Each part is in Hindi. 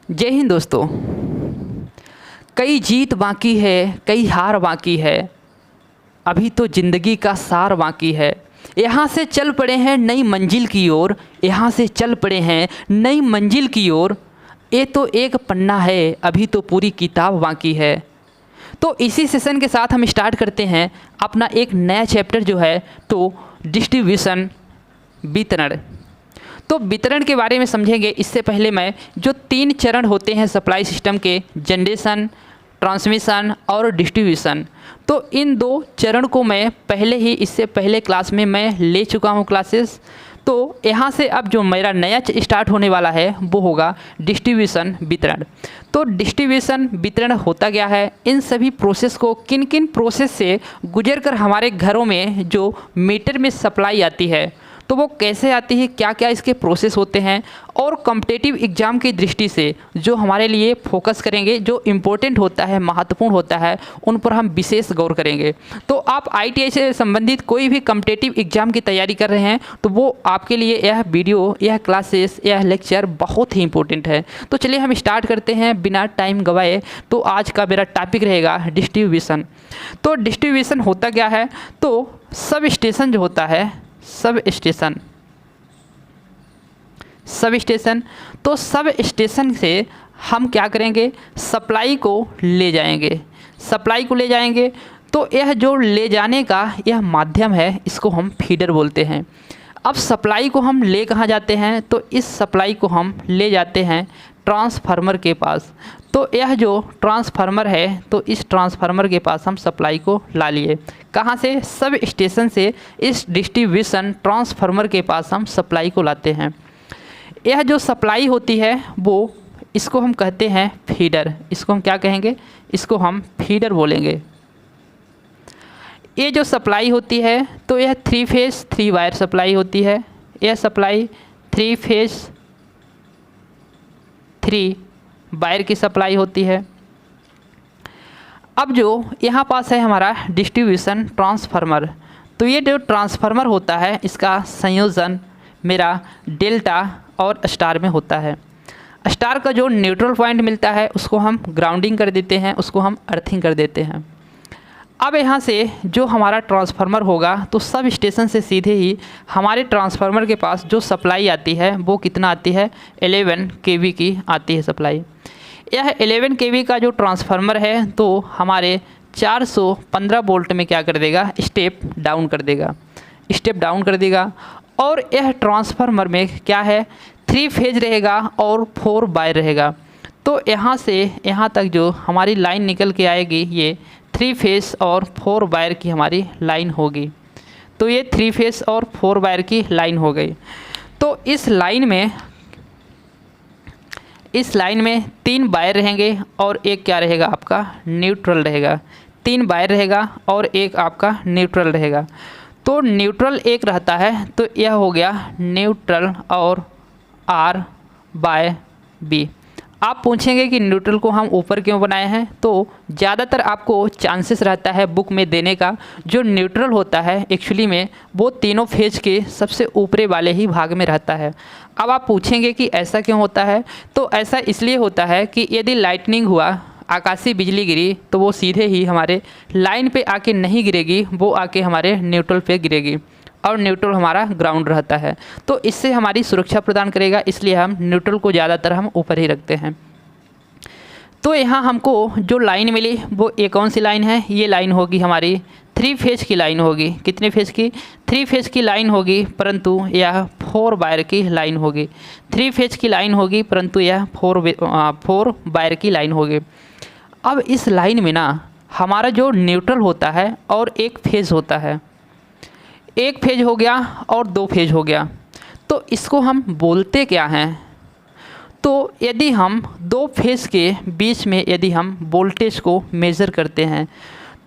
जय हिंद दोस्तों। कई जीत बाकी है, कई हार बाकी है, अभी तो ज़िंदगी का सार बाकी है। यहाँ से चल पड़े हैं नई मंजिल की ओर, यहाँ से चल पड़े हैं नई मंजिल की ओर। ये तो एक पन्ना है, अभी तो पूरी किताब बाकी है। तो इसी सेशन के साथ हम स्टार्ट करते हैं अपना एक नया चैप्टर जो है तो डिस्ट्रीब्यूशन, वितरण। तो वितरण के बारे में समझेंगे। इससे पहले मैं जो 3 चरण होते हैं सप्लाई सिस्टम के, जनरेशन, ट्रांसमिशन और डिस्ट्रीब्यूशन, तो इन 2 चरण को मैं पहले ही इससे पहले क्लास में मैं ले चुका हूँ क्लासेस। तो यहाँ से अब जो मेरा नया स्टार्ट होने वाला है वो होगा डिस्ट्रीब्यूशन, वितरण। तो डिस्ट्रीब्यूशन, वितरण होता क्या है, इन सभी प्रोसेस को किन किन प्रोसेस से गुजर कर हमारे घरों में जो मीटर में सप्लाई आती है तो वो कैसे आती है, क्या क्या इसके प्रोसेस होते हैं, और कॉम्पिटिटिव एग्ज़ाम की दृष्टि से जो हमारे लिए फोकस करेंगे, जो इम्पोर्टेंट होता है, महत्वपूर्ण होता है, उन पर हम विशेष गौर करेंगे। तो आप ITI से संबंधित कोई भी कॉम्पिटिटिव एग्ज़ाम की तैयारी कर रहे हैं तो वो आपके लिए यह वीडियो, यह क्लासेस, यह लेक्चर बहुत ही इंपॉर्टेंट है। तो चलिए हम स्टार्ट करते हैं बिना टाइम गवाए। तो आज का मेरा टॉपिक रहेगा डिस्ट्रीब्यूशन। तो डिस्ट्रीब्यूशन होता क्या है, तो सब स्टेशन जो होता है, सब स्टेशन, तो सब स्टेशन से हम क्या करेंगे, सप्लाई को ले जाएंगे। तो यह जो ले जाने का यह माध्यम है, इसको हम फीडर बोलते हैं। अब सप्लाई को हम ले कहाँ जाते हैं, तो इस सप्लाई को हम ले जाते हैं ट्रांसफार्मर के पास। तो यह जो ट्रांसफार्मर है तो इस ट्रांसफार्मर के पास हम सप्लाई को ला लिए। कहाँ से, सब स्टेशन से इस डिस्ट्रीब्यूशन ट्रांसफार्मर के पास हम सप्लाई को लाते हैं। यह जो सप्लाई होती है वो, इसको हम कहते हैं फीडर। इसको हम क्या कहेंगे, इसको हम फीडर बोलेंगे। ये जो सप्लाई होती है तो यह 3 फेज 3 वायर सप्लाई होती है। यह सप्लाई 3 फेज 3 वायर की सप्लाई होती है। अब जो यहाँ पास है हमारा डिस्ट्रीब्यूशन ट्रांसफार्मर, तो ये जो ट्रांसफार्मर होता है इसका संयोजन मेरा डेल्टा और स्टार में होता है। स्टार का जो न्यूट्रल पॉइंट मिलता है उसको हम ग्राउंडिंग कर देते हैं, उसको हम अर्थिंग कर देते हैं। अब यहाँ से जो हमारा ट्रांसफार्मर होगा तो सब स्टेशन से सीधे ही हमारे ट्रांसफार्मर के पास जो सप्लाई आती है वो कितना आती है, 11 kV की आती है सप्लाई। यह 11 kV का जो ट्रांसफार्मर है तो हमारे 415 वोल्ट में क्या कर देगा, स्टेप डाउन कर देगा। और यह ट्रांसफार्मर में क्या है, 3 फेज रहेगा और 4 वायर रहेगा। तो यहाँ से यहाँ तक जो हमारी लाइन निकल के आएगी ये 3 फेस और 4 वायर की हमारी लाइन होगी। तो ये 3 फेस और 4 वायर की लाइन हो गई। तो इस लाइन में 3 वायर रहेंगे और एक क्या रहेगा, आपका न्यूट्रल रहेगा। 3 वायर रहेगा और एक आपका न्यूट्रल रहेगा। तो न्यूट्रल एक रहता है तो यह हो गया न्यूट्रल और R/B। आप पूछेंगे कि न्यूट्रल को हम ऊपर क्यों बनाए हैं, तो ज़्यादातर आपको चांसेस रहता है बुक में देने का, जो न्यूट्रल होता है एक्चुअली में वो तीनों फेज के सबसे ऊपरे वाले ही भाग में रहता है। अब आप पूछेंगे कि ऐसा क्यों होता है, तो ऐसा इसलिए होता है कि यदि लाइटनिंग हुआ, आकाशीय बिजली गिरी, तो वो सीधे ही हमारे लाइन पे आके नहीं गिरेगी, वो आके हमारे न्यूट्रल पे गिरेगी और न्यूट्रल हमारा ग्राउंड रहता है। तो इससे हमारी सुरक्षा प्रदान करेगा, इसलिए हम न्यूट्रल को ज़्यादातर हम ऊपर ही रखते हैं। तो यहाँ हमको जो लाइन मिली वो ये कौन सी लाइन है, ये लाइन होगी हमारी 3 फेज की लाइन होगी। कितने फेज की, 3 फेज की लाइन होगी, परंतु यह 4 वायर की लाइन होगी। 3 फेज की लाइन होगी परंतु यह 4 वायर की लाइन होगी। अब इस लाइन में ना हमारा जो न्यूट्रल होता है और एक फेज होता है, एक फेज हो गया और 2 फेज हो गया, तो इसको हम बोलते क्या हैं, तो यदि हम 2 फेज के बीच में यदि हम वोल्टेज को मेज़र करते हैं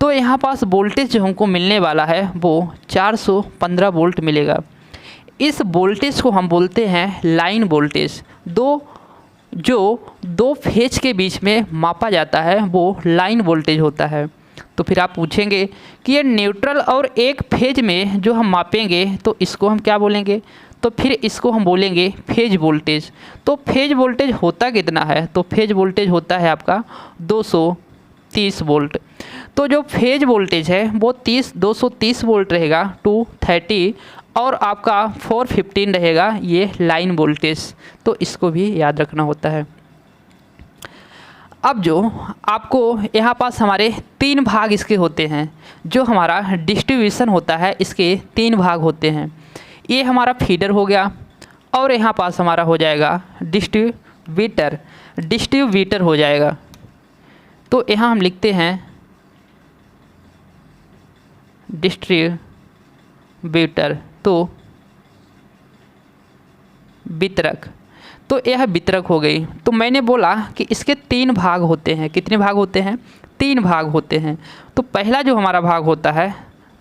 तो यहाँ पास वोल्टेज जो हमको मिलने वाला है वो 415 वोल्ट मिलेगा। इस वोल्टेज को हम बोलते हैं लाइन वोल्टेज। जो 2 फेज के बीच में मापा जाता है वो लाइन वोल्टेज होता है। तो फिर आप पूछेंगे कि ये न्यूट्रल और एक फेज में जो हम मापेंगे तो इसको हम क्या बोलेंगे, तो फिर इसको हम बोलेंगे फेज वोल्टेज। तो फेज वोल्टेज होता कितना है, तो फेज वोल्टेज होता है आपका 230 वोल्ट। तो जो फेज वोल्टेज है वो 230 वोल्ट रहेगा 230, और आपका 415 रहेगा ये लाइन वोल्टेज। तो इसको भी याद रखना होता है। अब जो आपको यहाँ पास हमारे 3 भाग इसके होते हैं, जो हमारा डिस्ट्रीब्यूशन होता है इसके 3 भाग होते हैं। ये हमारा फीडर हो गया, और यहाँ पास हमारा हो जाएगा डिस्ट्रीब्यूटर हो जाएगा। तो यहाँ हम लिखते हैं डिस्ट्रीब्यूटर, तो वितरक। तो यह वितरक हो गई। तो मैंने बोला कि इसके 3 भाग होते हैं। कितने भाग होते हैं, 3 भाग होते हैं। तो पहला जो हमारा भाग होता है,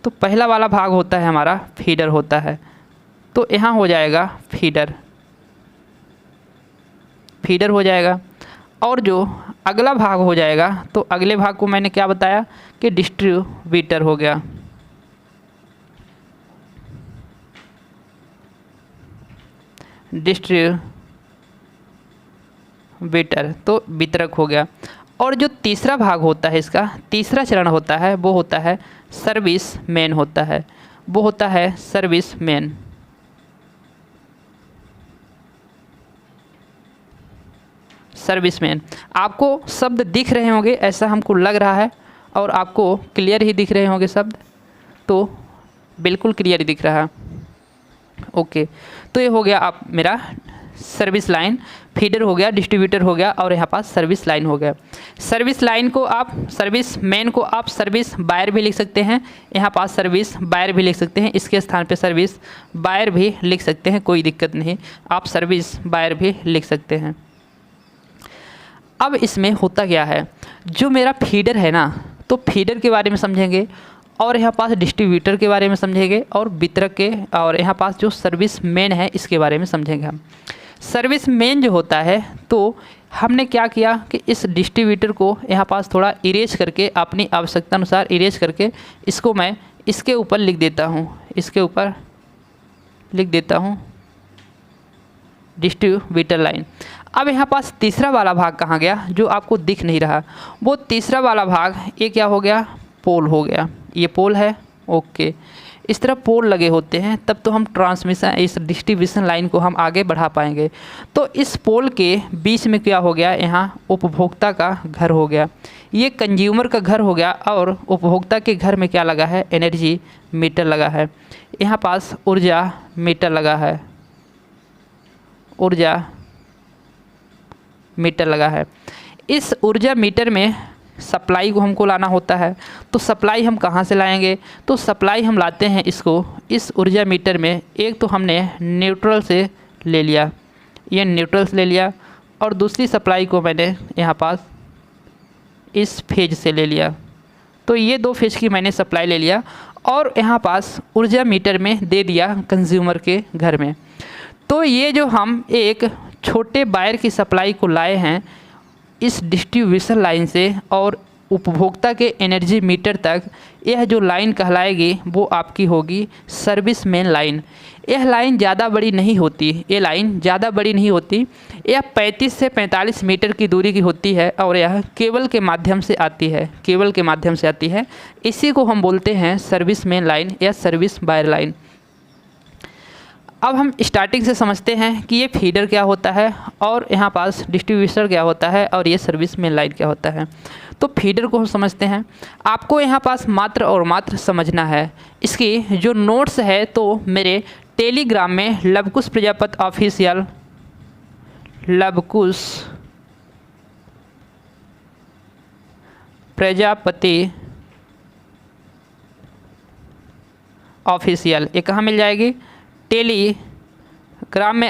तो पहला वाला भाग होता है हमारा फीडर होता है। तो यहाँ हो जाएगा फीडर हो जाएगा। और जो अगला भाग हो जाएगा, तो अगले भाग को मैंने क्या बताया कि डिस्ट्रीब्यूटर हो गया। डिस्ट्रीब्यूटर तो वितरक हो गया। और जो तीसरा भाग होता है, इसका तीसरा चरण होता है, वो होता है सर्विस मैन होता है। वो होता है सर्विस मैन। सर्विसमैन, आपको शब्द दिख रहे होंगे ऐसा हमको लग रहा है, और आपको क्लियर ही दिख रहे होंगे शब्द, तो बिल्कुल क्लियर ही दिख रहा है। ओके, तो ये हो गया आप मेरा सर्विस लाइन, फीडर हो गया, डिस्ट्रीब्यूटर हो गया, और यहाँ पास सर्विस लाइन हो गया। सर्विस लाइन को आप, सर्विस मैन को आप सर्विस बायर भी लिख सकते हैं, यहाँ पास सर्विस बायर भी लिख सकते हैं, इसके स्थान पे सर्विस बायर भी लिख सकते हैं, कोई दिक्कत नहीं, आप सर्विस बायर भी लिख सकते हैं। अब इसमें होता क्या है, जो मेरा फीडर है ना, तो फीडर के बारे में समझेंगे, और यहाँ पास डिस्ट्रीब्यूटर के बारे में समझेंगे, और वितरक के, और यहाँ पास जो सर्विस मैन है इसके बारे में समझेंगे हम। सर्विस मैन जो होता है, तो हमने क्या किया कि इस डिस्ट्रीब्यूटर को यहाँ पास थोड़ा इरेज करके, अपनी आवश्यकता अनुसार इरेज करके, इसको मैं इसके ऊपर लिख देता हूँ, इसके ऊपर लिख देता हूँ डिस्ट्रीब्यूटर लाइन। अब यहाँ पास तीसरा वाला भाग कहाँ गया, जो आपको दिख नहीं रहा, वो तीसरा वाला भाग ये क्या हो गया, पोल हो गया। ये पोल है। ओके, इस तरह पोल लगे होते हैं, तब तो हम ट्रांसमिशन, इस डिस्ट्रीब्यूशन लाइन को हम आगे बढ़ा पाएंगे। तो इस पोल के बीच में क्या हो गया, यहाँ उपभोक्ता का घर हो गया, ये कंज्यूमर का घर हो गया, और उपभोक्ता के घर में क्या लगा है, एनर्जी मीटर लगा है, यहाँ पास ऊर्जा मीटर लगा है, ऊर्जा मीटर लगा है। इस ऊर्जा मीटर में सप्लाई को हमको लाना होता है, तो सप्लाई हम कहाँ से लाएंगे, तो सप्लाई हम लाते हैं इसको इस ऊर्जा मीटर में। एक तो हमने न्यूट्रल से ले लिया, ये न्यूट्रल से ले लिया, और दूसरी सप्लाई को मैंने यहाँ पास इस फेज से ले लिया। तो ये 2 फेज की मैंने सप्लाई ले लिया, और यहाँ पास ऊर्जा मीटर में दे दिया कंज्यूमर के घर में। तो ये जो हम एक छोटे वायर की सप्लाई को लाए हैं इस डिस्ट्रीब्यूशन लाइन से, और उपभोक्ता के एनर्जी मीटर तक, यह जो लाइन कहलाएगी वो आपकी होगी सर्विस मेन लाइन। यह लाइन ज़्यादा बड़ी नहीं होती, ये लाइन ज़्यादा बड़ी नहीं होती, यह 35 से 45 मीटर की दूरी की होती है, और यह केबल के माध्यम से आती है, केबल के माध्यम से आती है। इसी को हम बोलते हैं सर्विस मेन लाइन या सर्विस वायर लाइन। अब हम स्टार्टिंग से समझते हैं कि ये फीडर क्या होता है, और यहाँ पास डिस्ट्रीब्यूटर क्या होता है, और ये सर्विस मेन लाइन क्या होता है। तो फीडर को हम समझते हैं। आपको यहाँ पास मात्र और मात्र समझना है। इसकी जो नोट्स है तो मेरे टेलीग्राम में लवकुश प्रजापति ऑफिशियल, लवकुश प्रजापति ऑफिशियल, ये कहाँ मिल जाएगी, टेलीग्राम में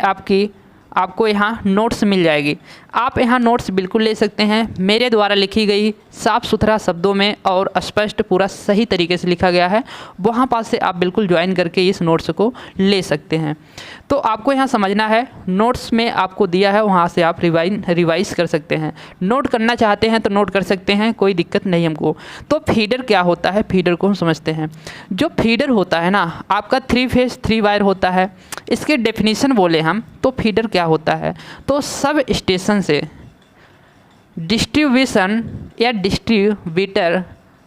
आपको यहाँ नोट्स मिल जाएगी। आप यहाँ नोट्स बिल्कुल ले सकते हैं, मेरे द्वारा लिखी गई साफ़ सुथरा शब्दों में और स्पष्ट पूरा सही तरीके से लिखा गया है, वहाँ पास से आप बिल्कुल ज्वाइन करके इस नोट्स को ले सकते हैं। तो आपको यहाँ समझना है, नोट्स में आपको दिया है वहाँ से आप रिवाइज कर सकते हैं। नोट करना चाहते हैं तो नोट कर सकते हैं, कोई दिक्कत नहीं हमको। तो फीडर क्या होता है, फीडर को हम समझते हैं। जो फीडर होता है ना आपका 3 फेज 3 वायर होता है। इसके डेफिनेशन बोले हम तो फीडर क्या होता है, तो सब स्टेशन से डिस्ट्रीब्यूशन या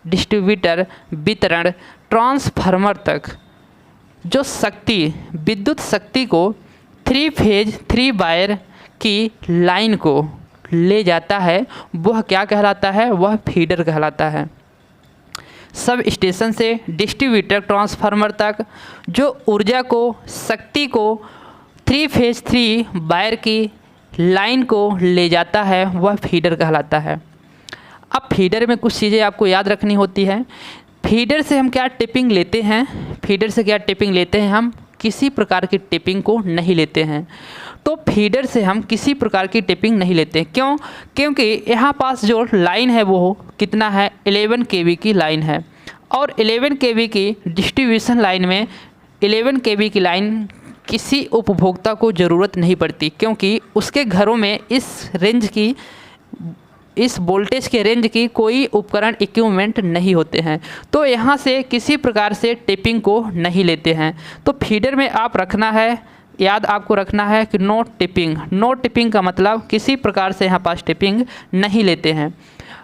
डिस्ट्रीब्यूटर वितरण ट्रांसफार्मर तक जो शक्ति, विद्युत शक्ति को 3 फेज 3 वायर की लाइन को ले जाता है, वह क्या कहलाता है, वह फीडर कहलाता है। सब स्टेशन से डिस्ट्रीब्यूटर ट्रांसफार्मर तक जो ऊर्जा को, शक्ति को 3 फेज 3 वायर की लाइन को ले जाता है, वह फीडर कहलाता है। अब फीडर में कुछ चीज़ें आपको याद रखनी होती है। फीडर से हम क्या टिपिंग लेते हैं, फीडर से क्या टिपिंग लेते हैं, हम किसी प्रकार की टिपिंग को नहीं लेते हैं। तो फीडर से हम किसी प्रकार की टिपिंग नहीं लेते। क्यों? क्योंकि यहाँ पास जो लाइन है वो कितना है, 11 kV की लाइन है। और 11 kV की डिस्ट्रीब्यूशन लाइन में 11 kV की लाइन किसी उपभोक्ता को ज़रूरत नहीं पड़ती, क्योंकि उसके घरों में इस रेंज की, इस वोल्टेज के रेंज की कोई उपकरण, इक्विपमेंट नहीं होते हैं। तो यहाँ से किसी प्रकार से टिपिंग को नहीं लेते हैं। तो फीडर में आप रखना है, याद आपको रखना है कि नो टिपिंग। नो टिपिंग का मतलब किसी प्रकार से यहाँ पास टिपिंग नहीं लेते हैं।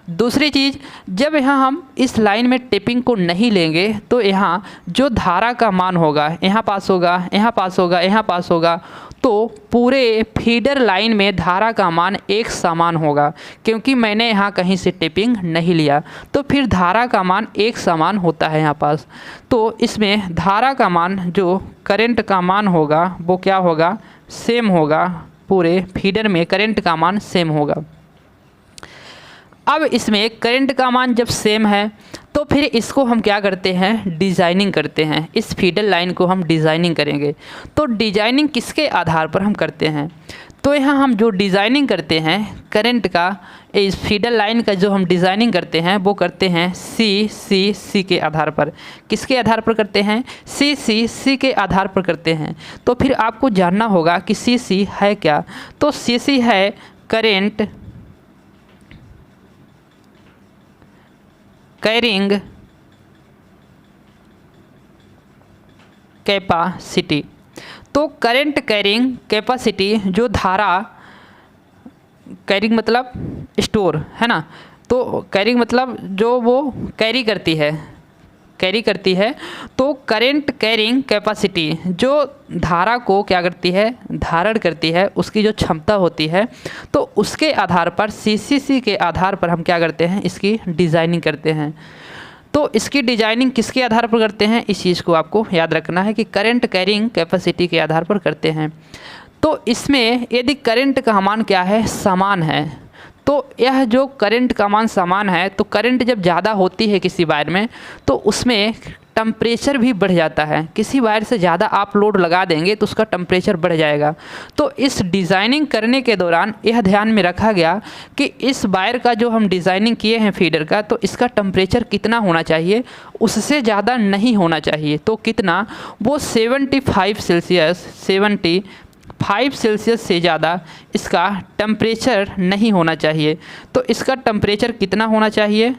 दूसरी चीज़, जब यहाँ हम इस लाइन में टिपिंग को नहीं लेंगे तो यहाँ जो धारा का मान होगा, यहाँ पास होगा, यहाँ पास होगा, यहाँ पास होगा, तो पूरे फीडर लाइन में धारा का मान एक समान होगा। क्योंकि मैंने यहाँ कहीं से टिपिंग नहीं लिया, तो फिर धारा का मान एक समान होता है यहाँ पास। तो इसमें धारा का मान, जो करंट का मान होगा वो क्या होगा, सेम होगा। पूरे फीडर में करंट का मान सेम होगा। अब इसमें करंट का मान जब सेम है तो फिर इसको हम क्या करते हैं, डिज़ाइनिंग करते हैं। इस फीडर लाइन को हम डिज़ाइनिंग करेंगे। तो डिज़ाइनिंग किसके आधार पर हम करते हैं, तो यहाँ हम जो डिज़ाइनिंग करते हैं करंट का, इस फीडर लाइन का जो हम डिज़ाइनिंग करते हैं वो करते हैं सी के आधार पर। किसके आधार पर करते हैं, सी के आधार पर करते हैं। तो फिर आपको जानना होगा कि सी है क्या। तो सी है करेंट कैरिंग कैपेसिटी। तो करंट कैरिंग कैपेसिटी, जो धारा, कैरिंग मतलब स्टोर है ना, तो कैरिंग मतलब जो वो कैरी करती है, तो करंट कैरिंग कैपेसिटी जो धारा को क्या करती है, धारण करती है, उसकी जो क्षमता होती है, तो उसके आधार पर सी के आधार पर हम क्या करते हैं, इसकी डिज़ाइनिंग करते हैं। तो इसकी डिज़ाइनिंग किसके आधार पर करते हैं, इस चीज़ को आपको याद रखना है कि करंट कैरिंग कैपेसिटी के आधार पर करते हैं। तो इसमें यदि करंट का मान क्या है, समान है, तो यह जो करंट का मान समान है, तो करंट जब ज़्यादा होती है किसी वायर में तो उसमें टेम्परेचर भी बढ़ जाता है। किसी वायर से ज़्यादा आप लोड लगा देंगे तो उसका टेम्परेचर बढ़ जाएगा। तो इस डिज़ाइनिंग करने के दौरान यह ध्यान में रखा गया कि इस वायर का जो हम डिज़ाइनिंग किए हैं फीडर का, तो इसका टेम्परेचर कितना होना चाहिए, उससे ज़्यादा नहीं होना चाहिए। तो कितना, वो 75 सेल्सियस से ज़्यादा इसका टेम्परेचर नहीं होना चाहिए। तो इसका टेम्परेचर कितना होना चाहिए,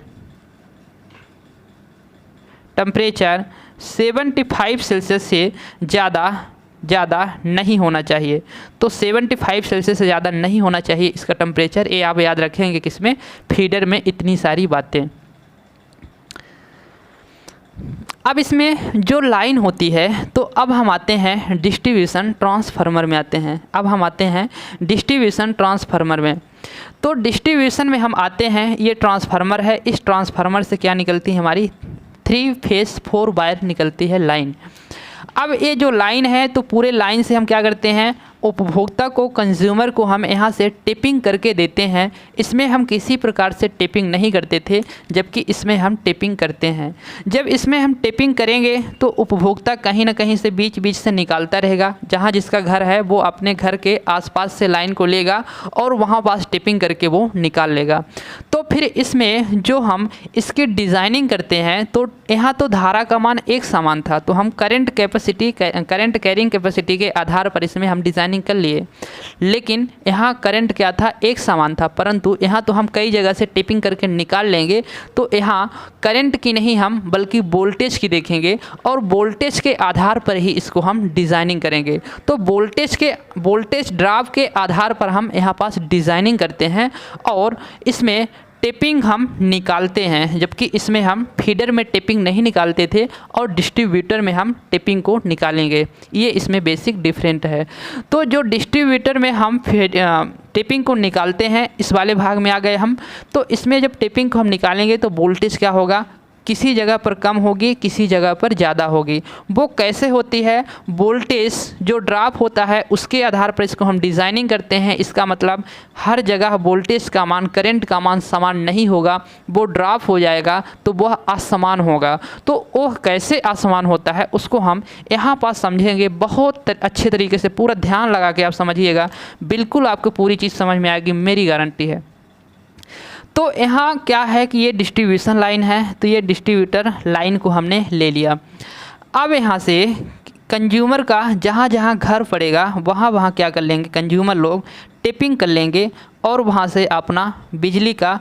टेम्परेचर 75 सेल्सियस से ज़्यादा नहीं होना चाहिए। तो 75 सेल्सियस से ज़्यादा नहीं होना चाहिए इसका टेम्परेचर। ये आप याद रखेंगे किसमें, फीडर में, इतनी सारी बातें। अब इसमें जो लाइन होती है, तो अब हम आते हैं डिस्ट्रीब्यूशन ट्रांसफार्मर में आते हैं। अब हम आते हैं डिस्ट्रीब्यूशन ट्रांसफार्मर में। तो डिस्ट्रीब्यूशन में हम आते हैं, ये ट्रांसफार्मर है, इस ट्रांसफार्मर से क्या निकलती है, हमारी 3 फेज 4 वायर निकलती है लाइन। अब ये जो लाइन है, तो पूरे लाइन से हम क्या करते हैं, उपभोक्ता को, कंज्यूमर को हम यहाँ से टिपिंग करके देते हैं। इसमें हम किसी प्रकार से टिपिंग नहीं करते थे, जबकि इसमें हम टिपिंग करते हैं। जब इसमें हम टिपिंग करेंगे तो उपभोक्ता कहीं ना कहीं से बीच बीच से निकालता रहेगा। जहाँ जिसका घर है वो अपने घर के आसपास से लाइन को लेगा और वहाँ पास टिपिंग करके वो निकाल लेगा। तो फिर इसमें जो हम इसकी डिज़ाइनिंग करते हैं, तो यहाँ तो धारा का मान एक समान था, तो हम करंट कैरिंग कैपेसिटी के आधार पर इसमें हम डिज़ाइनिंग कर लिए। लेकिन यहाँ करंट क्या था, एक समान था, परंतु यहाँ तो हम कई जगह से टिपिंग करके निकाल लेंगे। तो यहाँ करंट की नहीं हम बल्कि वोल्टेज की देखेंगे और वोल्टेज के आधार पर ही इसको हम डिज़ाइनिंग करेंगे। तो वोल्टेज ड्रॉप के आधार पर हम यहाँ पास डिज़ाइनिंग करते हैं और इसमें टिपिंग हम निकालते हैं, जबकि इसमें हम फीडर में टिपिंग नहीं निकालते थे और डिस्ट्रीब्यूटर में हम टिपिंग को निकालेंगे। ये इसमें बेसिक डिफरेंट है। तो जो डिस्ट्रीब्यूटर में हम टिपिंग को निकालते हैं, इस वाले भाग में आ गए हम। तो इसमें जब टिपिंग को हम निकालेंगे तो वोल्टेज क्या होगा, किसी जगह पर कम होगी, किसी जगह पर ज़्यादा होगी। वो कैसे होती है, वोल्टेज जो ड्रॉप होता है उसके आधार पर इसको हम डिज़ाइनिंग करते हैं। इसका मतलब हर जगह वोल्टेज का मान, करंट का मान समान नहीं होगा, वो ड्रॉप हो जाएगा तो वह असमान होगा। तो वह कैसे असमान होता है उसको हम यहाँ पास समझेंगे। बहुत अच्छे तरीके से पूरा ध्यान लगा के आप समझिएगा, बिल्कुल आपको पूरी चीज़ समझ में आएगी, मेरी गारंटी है। तो यहाँ क्या है कि ये डिस्ट्रीब्यूशन लाइन है, तो ये डिस्ट्रीब्यूटर लाइन को हमने ले लिया। अब यहाँ से कंज्यूमर का जहाँ जहाँ घर पड़ेगा वहाँ वहाँ क्या कर लेंगे, कंज्यूमर लोग टिपिंग कर लेंगे और वहाँ से अपना बिजली का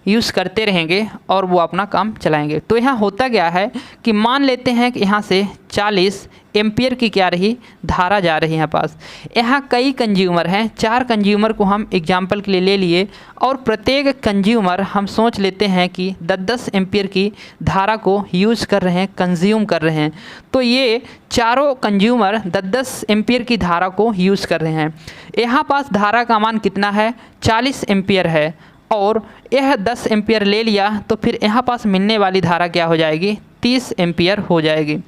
यूज़ करते रहेंगे और वो अपना काम चलाएंगे। तो यहाँ होता क्या है कि मान लेते हैं कि यहाँ से 40 एम्पियर की क्या रही, धारा जा रही है यहाँ पास। यहाँ कई कंज्यूमर हैं, 4 कंज्यूमर को हम एग्जांपल के लिए ले लिए और प्रत्येक कंज्यूमर हम सोच लेते हैं कि 10-10 एम्पियर की धारा को यूज़ कर रहे हैं, कंज्यूम कर रहे हैं। तो ये चारों कंज्यूमर 10-10 एम्पियर की धारा को यूज़ कर रहे हैं। यहाँ पास धारा का मान कितना है, 40 एम्पियर है और यह 10 एम्पियर ले लिया, तो फिर यहाँ पास मिलने वाली धारा क्या हो जाएगी, 30 एम्पियर हो जाएगी।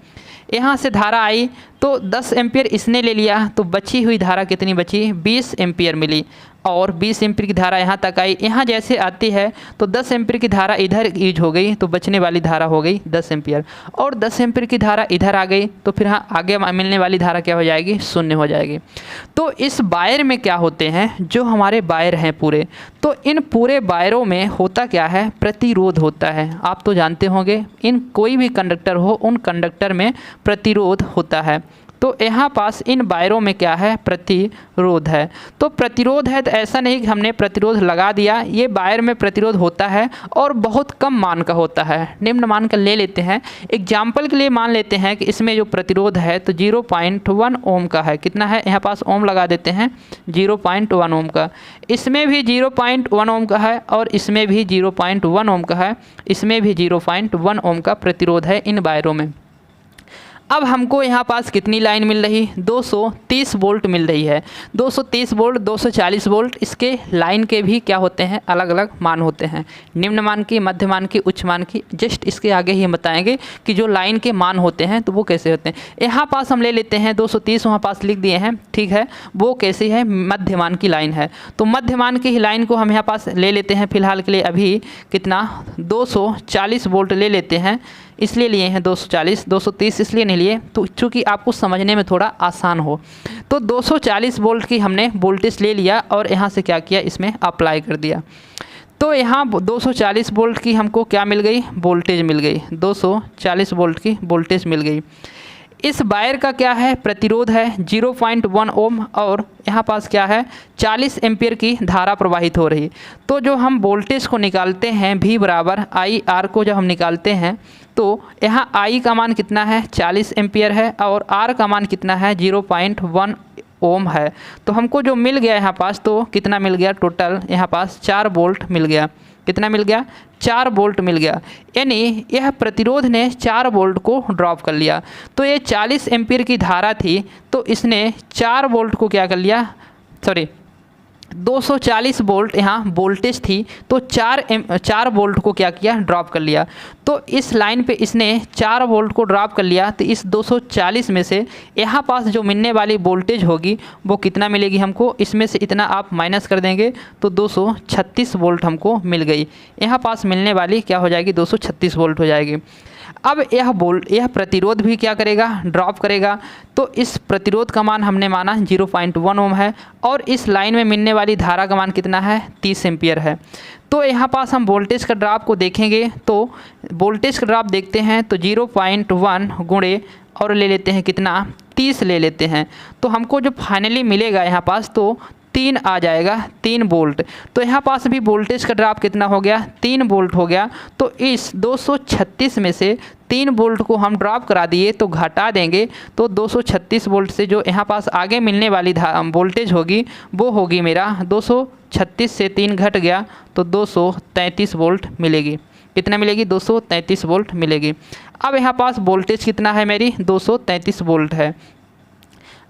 यहाँ से धारा आई तो 10 एम्पियर इसने ले लिया, तो बची हुई धारा कितनी बची, 20 एम्पियर मिली और 20 एम्पियर की धारा यहाँ तक आई। यहाँ जैसे आती है तो 10 एम्पियर की धारा इधर यूज हो गई, तो बचने वाली धारा हो गई 10 एम्पियर और 10 एम्पियर की धारा इधर आ गई, तो फिर हाँ आगे मिलने वाली धारा क्या हो जाएगी, 0 हो जाएगी। तो इस वायर में क्या होते हैं, जो हमारे वायर हैं पूरे, तो इन पूरे वायरों में होता क्या है, प्रतिरोध होता है। आप तो जानते होंगे इन कोई भी कंडक्टर हो, उन कंडक्टर में प्रतिरोध होता है। तो यहाँ पास इन वायरों में क्या है, प्रतिरोध है। तो प्रतिरोध है तो ऐसा नहीं कि हमने प्रतिरोध लगा दिया, ये वायर में प्रतिरोध होता है और बहुत कम मान का होता है, निम्न मान का ले लेते हैं। एग्जाम्पल के लिए मान लेते हैं कि इसमें जो प्रतिरोध है तो 0.1 ओम का है। कितना है, यहाँ पास ओम लगा देते हैं, 0.1 ओम का। इसमें भी 0.1 ओम का है और इसमें भी 0.1 ओम का है, इसमें भी 0.1 ओम का प्रतिरोध है इन वायरों में। अब हमको यहाँ पास कितनी लाइन मिल रही, 230 वोल्ट मिल रही है। 230 वोल्ट, 240 वोल्ट, इसके लाइन के भी क्या होते हैं, अलग अलग मान होते हैं, निम्न मान की, मध्य मान की, उच्च मान की। जस्ट इसके आगे ही हम बताएंगे कि जो लाइन के मान होते हैं तो वो कैसे होते हैं। यहाँ पास हम ले लेते हैं 230, वहाँ पास लिख दिए हैं, ठीक है। वो कैसी है, मध्य मान की लाइन है। तो मध्य मान की लाइन को हम यहाँ पास ले लेते हैं फिलहाल के लिए, अभी कितना 240 वोल्ट ले लेते हैं, इसलिए लिए हैं 240। 230 इसलिए नहीं लिए तो चूँकि आपको समझने में थोड़ा आसान हो। तो 240 वोल्ट की हमने वोल्टेज ले लिया और यहाँ से क्या किया, इसमें अप्लाई कर दिया। तो यहाँ 240 वोल्ट की हमको क्या मिल गई, वोल्टेज मिल गई, 240 वोल्ट की वोल्टेज मिल गई। इस वायर का क्या है, प्रतिरोध है 0.1 ओम और यहाँ पास क्या है, 40 एम्पियर की धारा प्रवाहित हो रही। तो जो हम वोल्टेज को निकालते हैं V बराबर आई आर को जब हम निकालते हैं तो यहाँ I का मान कितना है, 40 एम्पियर है और R का मान कितना है, 0.1 ओम है। तो हमको जो मिल गया यहाँ पास, तो कितना मिल गया, टोटल यहाँ पास 4 वोल्ट मिल गया। कितना मिल गया, 4 वोल्ट मिल गया। यानी यह प्रतिरोध ने 4 वोल्ट को ड्रॉप कर लिया। तो ये 40 एम्पियर की धारा थी, तो इसने 4 वोल्ट को क्या कर लिया, सॉरी 240 वोल्ट यहाँ वोल्टेज थी, तो 4 वोल्ट को क्या किया, ड्रॉप कर लिया। तो इस लाइन पे इसने 4 वोल्ट को ड्रॉप कर लिया, तो इस 240 में से यहाँ पास जो मिलने वाली वोल्टेज होगी वो कितना मिलेगी हमको, इसमें से इतना आप माइनस कर देंगे तो 236 वोल्ट हमको मिल गई। यहाँ पास मिलने वाली क्या हो जाएगी, 236 वोल्ट हो जाएगी। अब यह प्रतिरोध भी क्या करेगा, ड्रॉप करेगा। तो इस प्रतिरोध का मान हमने माना 0.1 ओम है, और इस लाइन में मिलने वाली धारा का मान कितना है, 30 एम्पियर है। तो यहाँ पास हम वोल्टेज का ड्रॉप को देखेंगे, तो वोल्टेज का ड्रॉप देखते हैं तो 0.1 गुणे और ले लेते हैं कितना, 30 ले लेते हैं। तो हमको जो फाइनली मिलेगा यहाँ पास तो 3 आ जाएगा, 3 वोल्ट। तो यहाँ पास भी वोल्टेज का ड्रॉप कितना हो गया, 3 वोल्ट हो गया। तो इस 236 में से 3 वोल्ट को हम ड्रॉप करा दिए तो घटा देंगे, तो 236 वोल्ट से जो यहाँ पास आगे मिलने वाली वोल्टेज होगी वो होगी मेरा 236 से 3 घट गया तो 233 वोल्ट मिलेगी। कितना मिलेगी, 233 वोल्ट मिलेगी। अब यहाँ पास वोल्टेज कितना है मेरी, 233 वोल्ट है।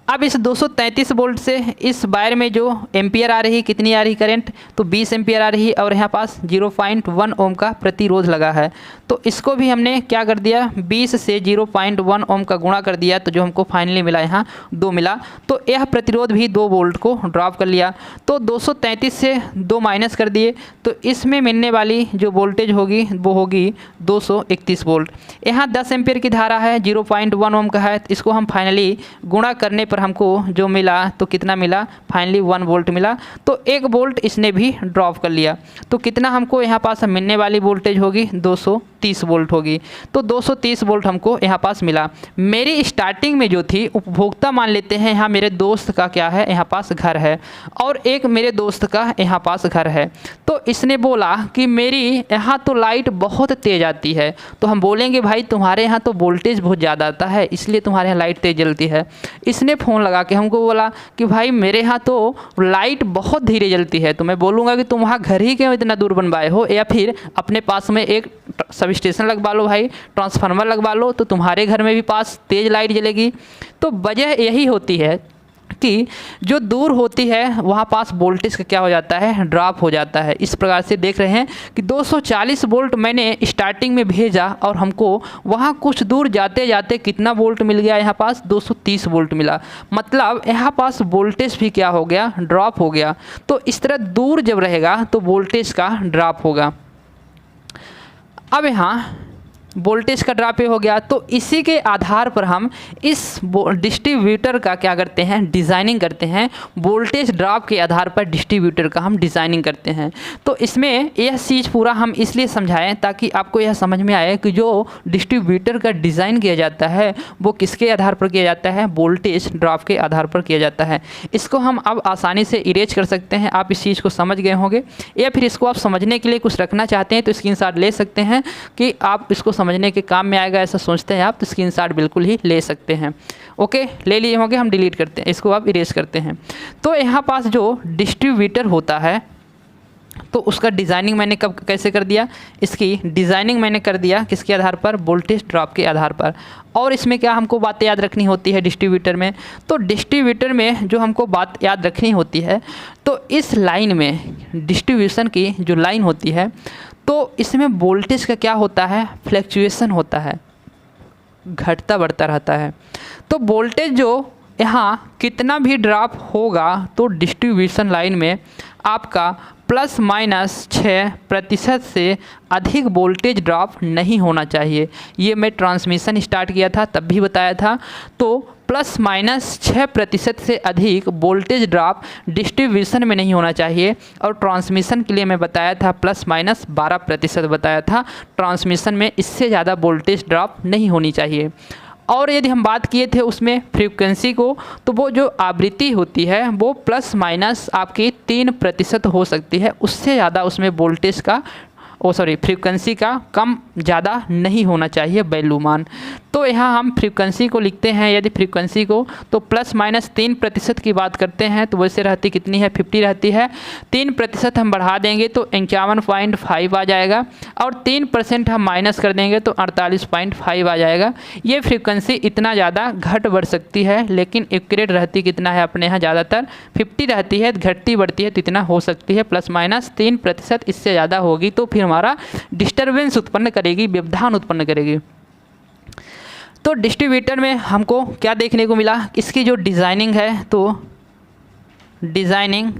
अब इस 233 वोल्ट से इस वायर में जो एम्पियर आ रही, कितनी आ रही करंट, तो 20 एम्पियर आ रही, और यहाँ पास 0.1 ओम का प्रतिरोध लगा है। तो इसको भी हमने क्या कर दिया, 20 से 0.1 ओम का गुणा कर दिया, तो जो हमको फाइनली मिला यहाँ 2 मिला। तो यह प्रतिरोध भी 2 वोल्ट को ड्रॉप कर लिया। तो 233 से 2 माइनस कर दिए, तो इसमें मिलने वाली जो वोल्टेज होगी वो होगी 231 वोल्ट। यहाँ 10 एम्पियर की धारा है, 0.1 ओम का है, तो इसको हम फाइनली गुणा करने पर हमको जो मिला तो कितना मिला, फाइनली 1 वोल्ट मिला। तो 1 वोल्ट इसने भी ड्रॉप कर लिया। तो कितना हमको यहाँ पास मिलने वाली वोल्टेज होगी, 230 वोल्ट होगी। तो 230 वोल्ट हमको यहाँ पास मिला। मेरी स्टार्टिंग में जो थी उपभोक्ता मान लेते हैं, यहाँ मेरे दोस्त का क्या है, यहाँ पास घर है, और एक मेरे दोस्त का यहाँ पास घर है। तो इसने बोला कि मेरी यहाँ तो लाइट बहुत तेज़ आती है। तो हम बोलेंगे भाई तुम्हारे यहाँ तो वोल्टेज बहुत ज़्यादा आता है, इसलिए तुम्हारे यहाँ लाइट तेज़ जलती है। इसने फ़ोन लगा के हमको बोला कि भाई मेरे यहाँ तो लाइट बहुत धीरे जलती है। तो मैं बोलूँगा कि तुम वहाँ घर ही क्यों इतना दूर बनवाए हो, या फिर अपने पास में एक सब स्टेशन लगवा लो भाई, ट्रांसफार्मर लगवा लो, तो तुम्हारे घर में भी पास तेज़ लाइट जलेगी। तो वजह यही होती है कि जो दूर होती है वहाँ पास वोल्टेज का क्या हो जाता है, ड्रॉप हो जाता है। इस प्रकार से देख रहे हैं कि 240 वोल्ट मैंने स्टार्टिंग में भेजा, और हमको वहाँ कुछ दूर जाते जाते कितना वोल्ट मिल गया, यहाँ पास 230 वोल्ट मिला। मतलब यहाँ पास वोल्टेज भी क्या हो गया, ड्रॉप हो गया। तो इस तरह दूर जब रहेगा तो वोल्टेज का ड्रॉप होगा। अब यहाँ वोल्टेज का ड्रॉप हो गया, तो इसी के आधार पर हम इस डिस्ट्रीब्यूटर का क्या करते हैं, डिज़ाइनिंग करते हैं। वोल्टेज ड्रॉप के आधार पर डिस्ट्रीब्यूटर का हम डिज़ाइनिंग करते हैं। तो इसमें यह चीज़ पूरा हम इसलिए समझाएं ताकि आपको यह समझ में आए कि जो डिस्ट्रीब्यूटर का डिज़ाइन किया जाता है वो किसके आधार पर किया जाता है, वोल्टेज ड्रॉप के आधार पर किया जाता है। इसको हम अब आसानी से इरेज कर सकते हैं। आप इस चीज़ को समझ गए होंगे, या फिर इसको आप समझने के लिए कुछ रखना चाहते हैं तो स्क्रीनशॉट ले सकते हैं कि आप इसको समझने के काम में आएगा, ऐसा सोचते हैं आप तो स्क्रीनशॉट बिल्कुल ही ले सकते हैं। ओके, ले लिए होंगे, हम डिलीट करते हैं, इसको आप इरेज करते हैं। तो यहाँ पास जो डिस्ट्रीब्यूटर होता है तो उसका डिज़ाइनिंग मैंने कब कैसे कर दिया, इसकी डिज़ाइनिंग मैंने कर दिया किसके आधार पर, वोल्टेज ड्रॉप के आधार पर। और इसमें क्या हमको बातें याद रखनी होती है डिस्ट्रीब्यूटर में, तो डिस्ट्रीब्यूटर में जो हमको बात याद रखनी होती है, तो इस लाइन में डिस्ट्रीब्यूशन की जो लाइन होती है तो इसमें वोल्टेज का क्या होता है, फ्लक्चुएशन होता है, घटता बढ़ता रहता है। तो वोल्टेज जो यहाँ कितना भी ड्रॉप होगा तो डिस्ट्रीब्यूशन लाइन में आपका ±6% से अधिक वोल्टेज ड्रॉप नहीं होना चाहिए। ये मैं ट्रांसमिशन स्टार्ट किया था तब भी बताया था। तो ±6% से अधिक वोल्टेज ड्रॉप डिस्ट्रीब्यूशन में नहीं होना चाहिए, और ट्रांसमिशन के लिए मैं बताया था ±12% बताया था। ट्रांसमिशन में इससे ज़्यादा वोल्टेज ड्रॉप नहीं होनी चाहिए। और यदि हम बात किए थे उसमें फ्रीक्वेंसी को, तो वो जो आवृत्ति होती है वो ± आपकी 3% हो सकती है, उससे ज़्यादा उसमें वोल्टेज का फ्रीक्वेंसी का कम ज़्यादा नहीं होना चाहिए वैल्यू मान। तो यहाँ हम फ्रीक्वेंसी को लिखते हैं, यदि फ्रीक्वेंसी को तो ±3% की बात करते हैं तो वैसे रहती कितनी है, 50 रहती है। 3% हम बढ़ा देंगे तो 51.5 आ जाएगा, और 3% हम माइनस कर देंगे तो 48.5 आ जाएगा। ये फ्रीक्वेंसी इतना ज़्यादा घट बढ़ सकती है, लेकिन एक्यूरेट रहती कितना है अपने यहाँ ज़्यादातर 50 रहती है, घटती बढ़ती है तो इतना हो सकती है ±3%। इससे ज़्यादा होगी तो फिर हमारा डिस्टरबेंस उत्पन्न करेगी, व्यवधान उत्पन्न करेगी। तो डिस्ट्रीब्यूटर में हमको क्या देखने को मिला, इसकी जो डिज़ाइनिंग है तो डिज़ाइनिंग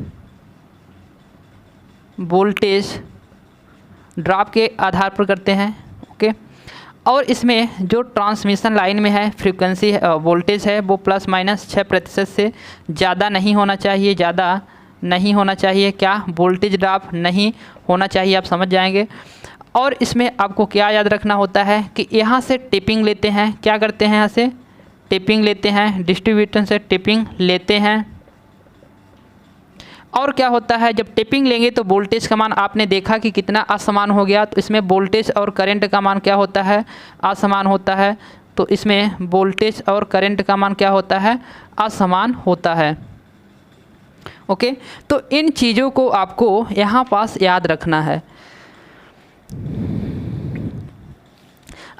वोल्टेज ड्रॉप के आधार पर करते हैं। ओके, और इसमें जो ट्रांसमिशन लाइन में है फ्रीक्वेंसी वोल्टेज है वो ±6% से ज़्यादा नहीं होना चाहिए, ज़्यादा नहीं होना चाहिए। क्या, वोल्टेज ड्रॉप नहीं होना चाहिए, आप समझ जाएंगे। और इसमें आपको क्या याद रखना होता है कि यहाँ से टिपिंग लेते हैं, क्या करते हैं, यहाँ से टिपिंग लेते हैं, डिस्ट्रीब्यूटर से टिपिंग लेते हैं। और क्या होता है, जब टिपिंग लेंगे तो वोल्टेज का मान आपने देखा कि कितना असमान हो गया, तो इसमें वोल्टेज और करंट का मान क्या होता है, असमान होता है। तो इसमें वोल्टेज और करंट का मान क्या होता है, असमान होता है। ओके, तो इन चीज़ों को आपको यहाँ पास याद रखना है।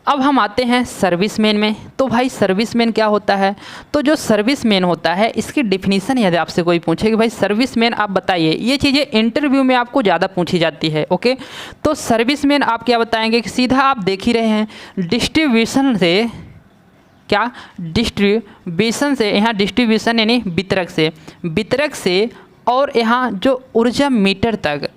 अब हम आते हैं सर्विसमैन में। तो भाई सर्विसमैन क्या होता है, तो जो सर्विसमैन होता है इसकी डिफिनीशन यदि आपसे कोई पूछे कि भाई सर्विसमैन आप बताइए, ये चीज़ें इंटरव्यू में आपको ज़्यादा पूछी जाती है। ओके, तो सर्विसमैन आप क्या बताएंगे कि सीधा आप देख ही रहे हैं डिस्ट्रीब्यूशन से, क्या, डिस्ट्रीब्यूशन से, यहाँ डिस्ट्रीब्यूशन यानी वितरक से और यहाँ जो ऊर्जा मीटर तक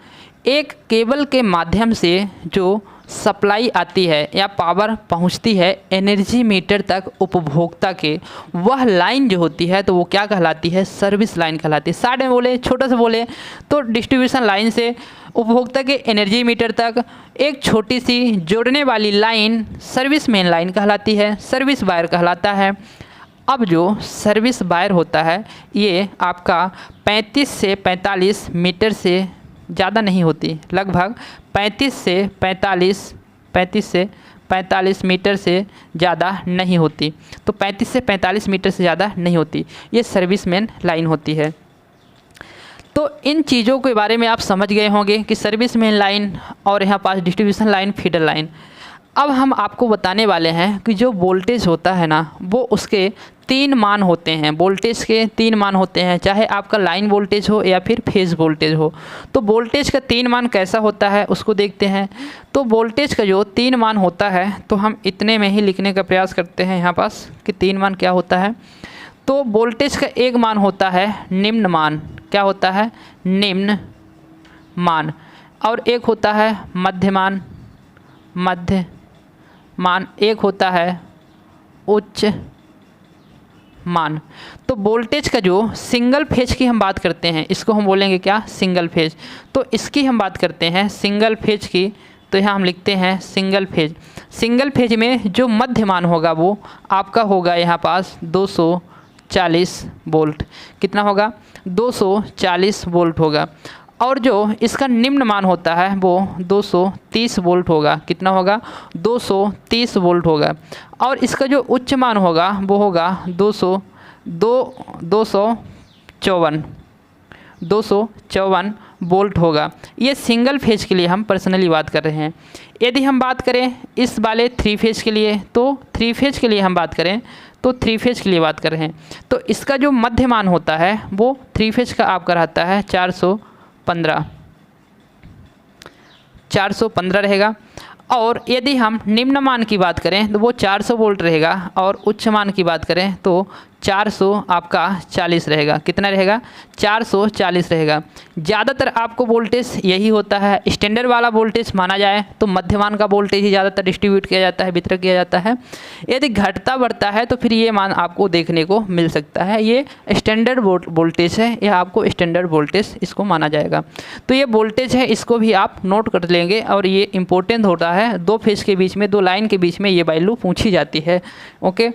एक केबल के माध्यम से जो सप्लाई आती है या पावर पहुंचती है एनर्जी मीटर तक उपभोक्ता के, वह लाइन जो होती है तो वो क्या कहलाती है, सर्विस लाइन कहलाती है। साइड में बोले, छोटे से बोले तो डिस्ट्रीब्यूशन लाइन से उपभोक्ता के एनर्जी मीटर तक एक छोटी सी जोड़ने वाली लाइन सर्विस मेन लाइन कहलाती है, सर्विस वायर कहलाता है। अब जो सर्विस वायर होता है ये आपका 35 से 45 मीटर से ज़्यादा नहीं होती, लगभग 35 से 45 मीटर से ज़्यादा नहीं होती। तो 35 से 45 मीटर से ज़्यादा नहीं होती, ये सर्विसमैन लाइन होती है। तो इन चीज़ों के बारे में आप समझ गए होंगे कि सर्विसमैन लाइन और यहाँ पास डिस्ट्रीब्यूशन लाइन, फीडर लाइन। अब हम आपको बताने वाले हैं कि जो वोल्टेज होता है ना वो उसके 3 मान होते हैं, वोल्टेज के 3 मान होते हैं, चाहे आपका लाइन वोल्टेज हो या फिर फेज़ वोल्टेज हो। तो वोल्टेज का 3 मान कैसा होता है उसको देखते हैं। तो वोल्टेज का जो 3 मान होता है तो हम इतने में ही लिखने का प्रयास करते हैं यहाँ पास कि 3 मान क्या होता है। तो वोल्टेज का एक मान होता है निम्न मान, क्या होता है, निम्न मान, और एक होता है मध्य मान, एक होता है उच्च मान। तो वोल्टेज का जो सिंगल फेज की हम बात करते हैं इसको हम बोलेंगे क्या, सिंगल फेज। तो इसकी हम बात करते हैं सिंगल फेज की, तो यहाँ हम लिखते हैं सिंगल फेज। सिंगल फेज में जो मध्य मान होगा वो आपका होगा यहाँ पास 240 वोल्ट। कितना होगा, 240 वोल्ट होगा। और जो इसका निम्न मान होता है वो 230 वोल्ट होगा। कितना होगा, 230 वोल्ट होगा। और इसका जो उच्च मान होगा वो होगा 254 वोल्ट होगा। ये सिंगल फेज के लिए हम पर्सनली बात कर रहे हैं। यदि हम बात करें इस वाले 3 फेज के लिए, तो 3 फेज के लिए हम बात करें तो 3 फेज के लिए बात कर रहे हैं, तो इसका जो मध्य मान होता है वो 3 फेज का आपका रहता है 415 रहेगा। और यदि हम निम्न मान की बात करें तो वो 400 वोल्ट रहेगा, और उच्च मान की बात करें तो 440 रहेगा। कितना रहेगा, 440 रहेगा। ज़्यादातर आपको वोल्टेज यही होता है। स्टैंडर्ड वाला वोल्टेज माना जाए तो मध्यमान का वोल्टेज ही ज़्यादातर डिस्ट्रीब्यूट किया जाता है, वितरण किया जाता है। यदि घटता बढ़ता है तो फिर ये मान आपको देखने को मिल सकता है। ये स्टैंडर्ड वोल्टेज है, यह आपको स्टैंडर्ड वोल्टेज इसको माना जाएगा। तो ये वोल्टेज है, इसको भी आप नोट कर लेंगे। और ये इंपॉर्टेंट होता है, 2 फेज के बीच में, 2 लाइन के बीच में ये वैल्यू पूछी जाती है। ओके,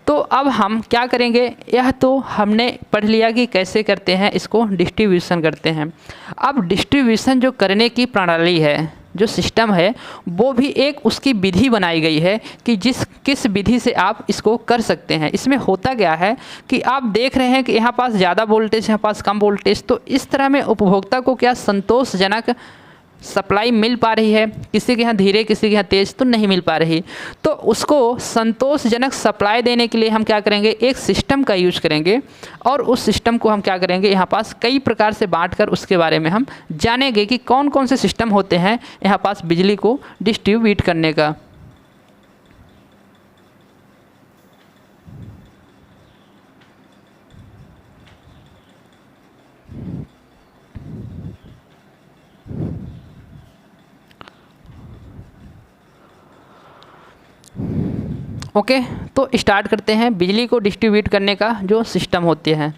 तो अब हम क्या करेंगे, यह तो हमने पढ़ लिया कि कैसे करते हैं, इसको डिस्ट्रीब्यूशन करते हैं। अब डिस्ट्रीब्यूशन जो करने की प्रणाली है, जो सिस्टम है वो भी एक उसकी विधि बनाई गई है कि किस विधि से आप इसको कर सकते हैं। इसमें होता क्या है कि आप देख रहे हैं कि यहाँ पास ज़्यादा वोल्टेज, यहाँ पास कम वोल्टेज, तो इस तरह में उपभोक्ता को क्या संतोषजनक सप्लाई मिल पा रही है, किसी के यहाँ धीरे किसी के यहाँ तेज़ तो नहीं मिल पा रही। तो उसको संतोषजनक सप्लाई देने के लिए हम क्या करेंगे, एक सिस्टम का यूज करेंगे और उस सिस्टम को हम क्या करेंगे, यहाँ पास कई प्रकार से बांटकर उसके बारे में हम जानेंगे कि कौन कौन से सिस्टम होते हैं यहाँ पास बिजली को डिस्ट्रीब्यूट करने का। ओके, तो स्टार्ट करते हैं बिजली को डिस्ट्रीब्यूट करने का जो सिस्टम होते हैं।